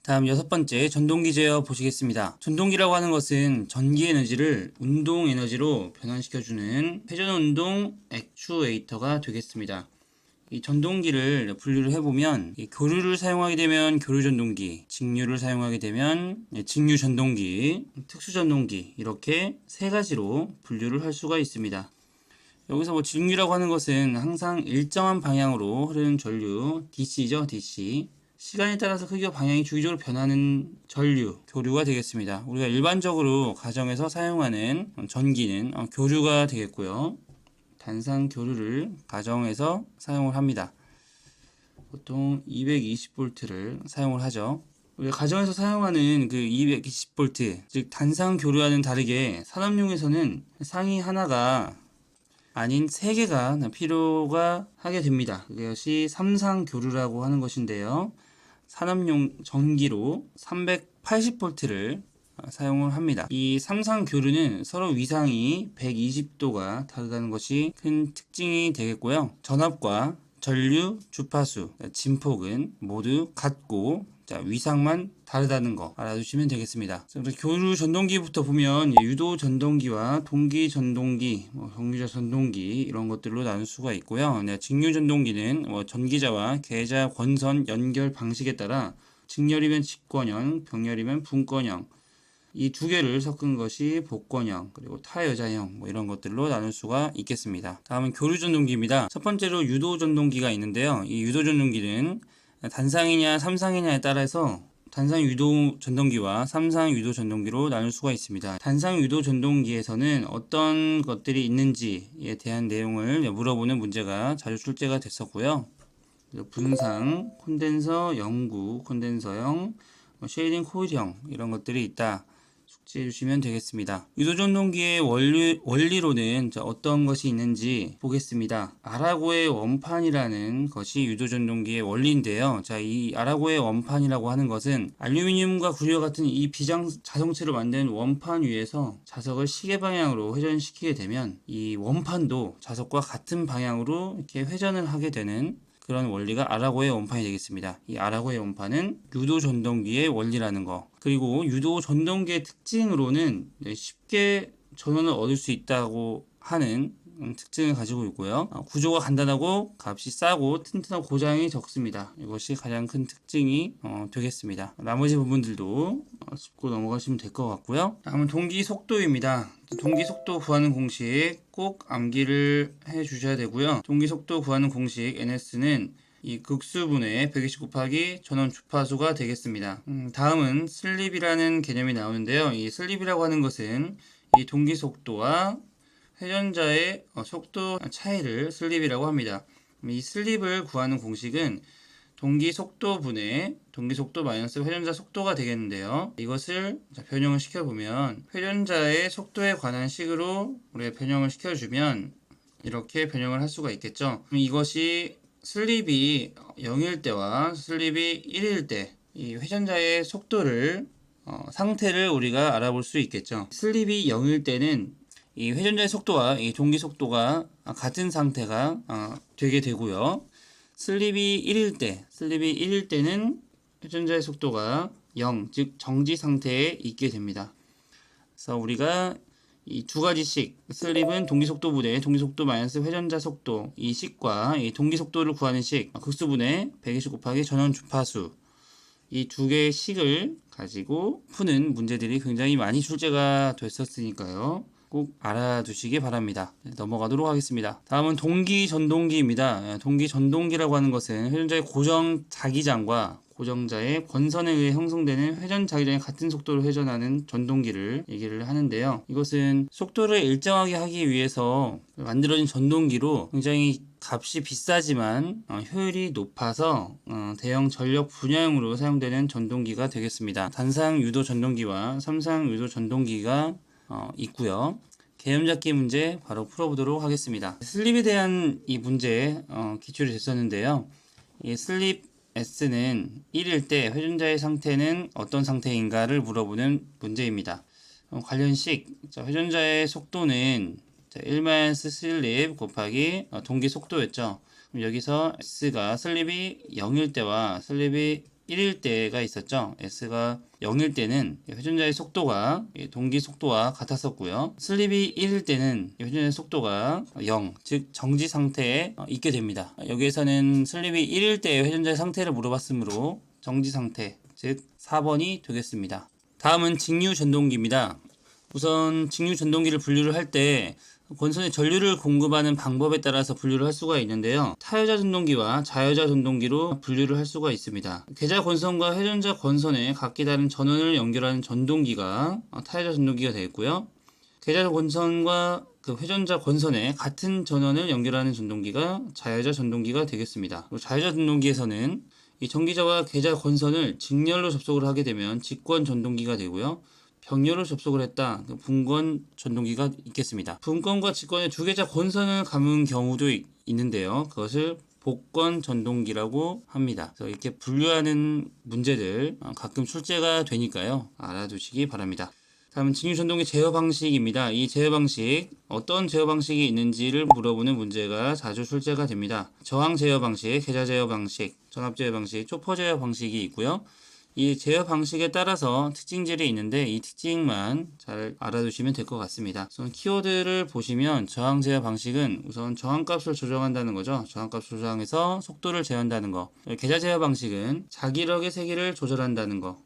다음 6번째 전동기 제어 보시겠습니다. 전동기라고 하는 것은 전기 에너지를 운동 에너지로 변환시켜주는 회전 운동 액추에이터가 되겠습니다. 이 전동기를 분류를 해보면 교류를 사용하게 되면 교류 전동기, 직류를 사용하게 되면 직류 전동기, 특수 전동기 이렇게 세 가지로 분류를 할 수가 있습니다. 여기서 직류라고 하는 것은 항상 일정한 방향으로 흐르는 전류, DC죠, DC. 시간에 따라서 크기와 방향이 주기적으로 변하는 전류, 교류가 되겠습니다. 우리가 일반적으로 가정에서 사용하는 전기는 교류가 되겠고요. 단상 교류를 가정에서 사용을 합니다. 보통 220V를 사용을 하죠. 우리가 가정에서 사용하는 그 220V, 즉 단상 교류와는 다르게 산업용에서는 상위 하나가 아닌 3개가 필요가 하게 됩니다. 그것이 삼상 교류라고 하는 것인데요. 산업용 전기로 380V를 사용을 합니다. 이 삼상 교류는 서로 위상이 120도가 다르다는 것이 큰 특징이 되겠고요. 전압과 전류, 주파수, 진폭은 모두 같고 위상만 다르다는 거 알아두시면 되겠습니다. 교류 전동기부터 보면 유도 전동기와 동기 전동기, 경유자 전동기 이런 것들로 나눌 수가 있고요. 직류 전동기는 전기자와 계좌 권선 연결 방식에 따라 직렬이면 직권형, 병렬이면 분권형 이 두 개를 섞은 것이 복권형 그리고 타여자형 이런 것들로 나눌 수가 있겠습니다. 다음은 교류 전동기입니다. 첫 번째로 유도 전동기가 있는데요. 이 유도 전동기는 단상이냐 삼상이냐에 따라서 단상 유도 전동기와 삼상 유도 전동기로 나눌 수가 있습니다. 단상 유도 전동기에서는 어떤 것들이 있는지에 대한 내용을 물어보는 문제가 자주 출제가 됐었고요. 분상, 콘덴서, 영구, 콘덴서형, 쉐이딩 코일형 이런 것들이 있다. 숙지해 주시면 되겠습니다. 유도 전동기의 원리로는 어떤 것이 있는지 보겠습니다. 아라고의 원판이라는 것이 유도 전동기의 원리인데요. 이 아라고의 원판이라고 하는 것은 알루미늄과 구리와 같은 이 비장 자성체로 만든 원판 위에서 자석을 시계 방향으로 회전시키게 되면 이 원판도 자석과 같은 방향으로 이렇게 회전을 하게 되는 그런 원리가 아라고의 원판이 되겠습니다. 이 아라고의 원판은 유도 전동기의 원리라는 거. 그리고 유도 전동기의 특징으로는 쉽게 전원을 얻을 수 있다고 하는 특징을 가지고 있고요. 구조가 간단하고 값이 싸고 튼튼하고 고장이 적습니다. 이것이 가장 큰 특징이 되겠습니다. 나머지 부분들도 짚고 넘어가시면 될 것 같고요. 다음은 동기 속도입니다. 동기 속도 구하는 공식 꼭 암기를 해 주셔야 되고요. 동기 속도 구하는 공식 NS는 이 극수분의 120 곱하기 전원 주파수가 되겠습니다. 다음은 슬립이라는 개념이 나오는데요. 이 슬립이라고 하는 것은 이 동기 속도와 회전자의 속도 차이를 슬립이라고 합니다. 이 슬립을 구하는 공식은 동기 속도분의 동기 속도 마이너스 회전자 속도가 되겠는데요. 이것을 변형을 시켜보면 회전자의 속도에 관한 식으로 우리가 변형을 시켜주면 이렇게 변형을 할 수가 있겠죠. 이것이 슬립이 0일 때와 슬립이 1일 때 이 회전자의 속도를 상태를 우리가 알아볼 수 있겠죠. 슬립이 0일 때는 이 회전자의 속도와 이 동기 속도가 같은 상태가 되게 되고요. 슬립이 1일 때는 회전자의 속도가 0, 즉 정지 상태에 있게 됩니다. 그래서 우리가 이 두 가지씩 슬립은 동기 속도분의 동기 속도 마이너스 회전자 속도 이 식과 이 동기 속도를 구하는 식 극수분의 120 곱하기 전원 주파수 이 두 개의 식을 가지고 푸는 문제들이 굉장히 많이 출제가 됐었으니까요. 꼭 알아두시기 바랍니다. 넘어가도록 하겠습니다. 다음은 동기 전동기입니다. 동기 전동기라고 하는 것은 회전자의 고정 자기장과 고정자의 권선에 의해 형성되는 회전 자기장이 같은 속도로 회전하는 전동기를 얘기를 하는데요. 이것은 속도를 일정하게 하기 위해서 만들어진 전동기로 굉장히 값이 비싸지만 효율이 높아서 대형 전력 분야용으로 사용되는 전동기가 되겠습니다. 단상 유도 전동기와 삼상 유도 전동기가 있고요. 개념 잡기 문제 바로 풀어보도록 하겠습니다. 슬립에 대한 이 문제 기출이 됐었는데요. 이 슬립 S는 1일 때 회전자의 상태는 어떤 상태인가를 물어보는 문제입니다. 관련식 회전자의 속도는 1-슬립 곱하기 동기 속도였죠. 그럼 여기서 S가 슬립이 0일 때와 슬립이 1일 때가 있었죠. S가 0일 때는 회전자의 속도가 동기 속도와 같았었고요. 슬립이 1일 때는 회전자의 속도가 0, 즉 정지 상태에 있게 됩니다. 여기에서는 슬립이 1일 때의 회전자의 상태를 물어봤으므로 정지 상태, 즉 4번이 되겠습니다. 다음은 직류 전동기입니다. 우선 직류 전동기를 분류를 할 때 권선에 전류를 공급하는 방법에 따라서 분류를 할 수가 있는데요. 타여자 전동기와 자여자 전동기로 분류를 할 수가 있습니다. 계좌 권선과 회전자 권선에 각기 다른 전원을 연결하는 전동기가 타여자 전동기가 되겠고요. 계좌 권선과 회전자 권선에 같은 전원을 연결하는 전동기가 자여자 전동기가 되겠습니다. 그리고 자여자 전동기에서는 이 전기자와 계좌 권선을 직렬로 접속을 하게 되면 직권 전동기가 되고요. 병렬로 접속을 했다. 분권 전동기가 있겠습니다. 분권과 직권의 두 계좌 권선을 감은 경우도 있는데요. 그것을 복권 전동기라고 합니다. 그래서 이렇게 분류하는 문제들 가끔 출제가 되니까요. 알아두시기 바랍니다. 다음은 직류 전동기 제어 방식입니다. 이 제어 방식, 어떤 제어 방식이 있는지를 물어보는 문제가 자주 출제가 됩니다. 저항 제어 방식, 계좌 제어 방식, 전압 제어 방식, 초퍼 제어 방식이 있고요. 이 제어 방식에 따라서 특징들이 있는데 이 특징만 잘 알아두시면 될 것 같습니다. 우선 키워드를 보시면 저항 제어 방식은 우선 저항값을 조정한다는 거죠. 저항값을 조정해서 속도를 제어한다는 거. 계좌 제어 방식은 자기력의 세기를 조절한다는 거.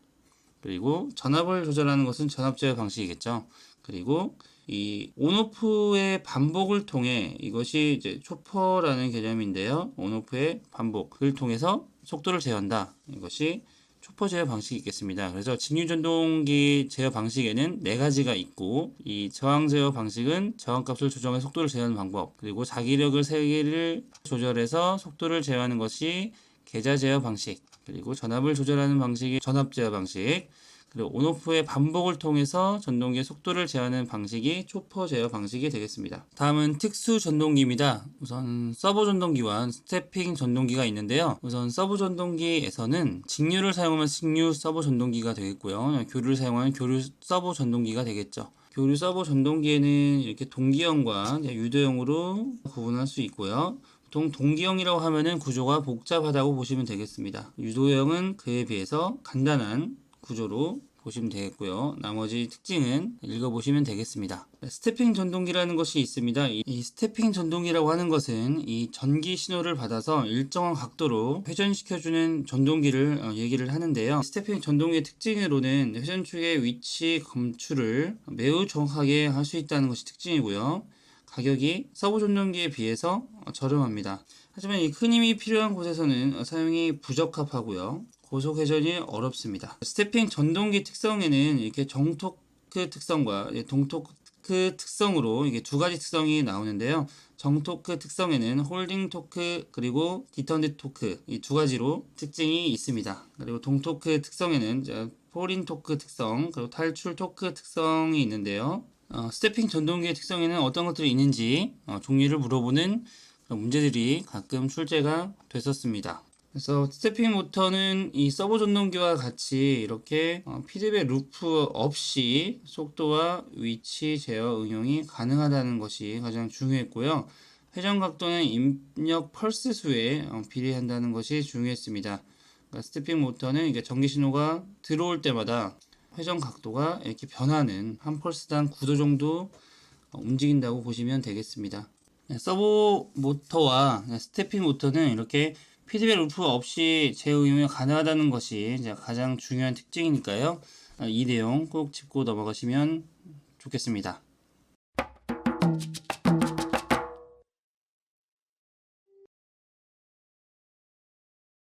그리고 전압을 조절하는 것은 전압 제어 방식이겠죠. 그리고 이 온오프의 반복을 통해 이것이 이제 초퍼라는 개념인데요. 온오프의 반복을 통해서 속도를 제어한다. 이것이 초퍼 제어 방식이 있겠습니다. 그래서 직류 전동기 제어 방식에는 네 가지가 있고 이 저항 제어 방식은 저항값을 조정해 속도를 제어하는 방법, 그리고 자기력을 세기를 조절해서 속도를 제어하는 것이 계좌 제어 방식, 그리고 전압을 조절하는 방식이 전압 제어 방식, 그리고 온오프의 반복을 통해서 전동기의 속도를 제어하는 방식이 초퍼 제어 방식이 되겠습니다. 다음은 특수 전동기입니다. 우선 서버 전동기와 스태핑 전동기가 있는데요. 우선 서버 전동기에서는 직류를 사용하면 직류 서버 전동기가 되겠고요. 교류를 사용하면 교류 서버 전동기가 되겠죠. 교류 서버 전동기에는 이렇게 동기형과 유도형으로 구분할 수 있고요. 보통 동기형이라고 하면은 구조가 복잡하다고 보시면 되겠습니다. 유도형은 그에 비해서 간단한 구조로 보시면 되겠고요. 나머지 특징은 읽어보시면 되겠습니다. 스태핑 전동기라는 것이 있습니다. 이 스태핑 전동기라고 하는 것은 이 전기 신호를 받아서 일정한 각도로 회전시켜주는 전동기를 얘기를 하는데요. 스태핑 전동기의 특징으로는 회전축의 위치 검출을 매우 정확하게 할 수 있다는 것이 특징이고요. 가격이 서브 전동기에 비해서 저렴합니다. 하지만 이 큰 힘이 필요한 곳에서는 사용이 부적합하고요. 고속 회전이 어렵습니다. 스태핑 전동기 특성에는 이렇게 정토크 특성과 동토크 특성으로 이게 두 가지 특성이 나오는데요. 정토크 특성에는 홀딩 토크 그리고 디턴드 토크 이 두 가지로 특징이 있습니다. 그리고 동토크 특성에는 폴인 토크 특성 그리고 탈출 토크 특성이 있는데요. 스태핑 전동기의 특성에는 어떤 것들이 있는지 종류를 물어보는 그런 문제들이 가끔 출제가 됐었습니다. 그래서 스태핑 모터는 이 서버 전동기와 같이 이렇게 피드백 루프 없이 속도와 위치 제어 응용이 가능하다는 것이 가장 중요했고요. 회전 각도는 입력 펄스 수에 비례한다는 것이 중요했습니다. 그러니까 스태핑 모터는 이게 전기 신호가 들어올 때마다 회전 각도가 이렇게 변하는 한 펄스당 9도 정도 움직인다고 보시면 되겠습니다. 서버 모터와 스태핑 모터는 이렇게 피드백 루프 없이 재응용이 가능하다는 것이 이제 가장 중요한 특징이니까요. 이 내용 꼭 짚고 넘어가시면 좋겠습니다.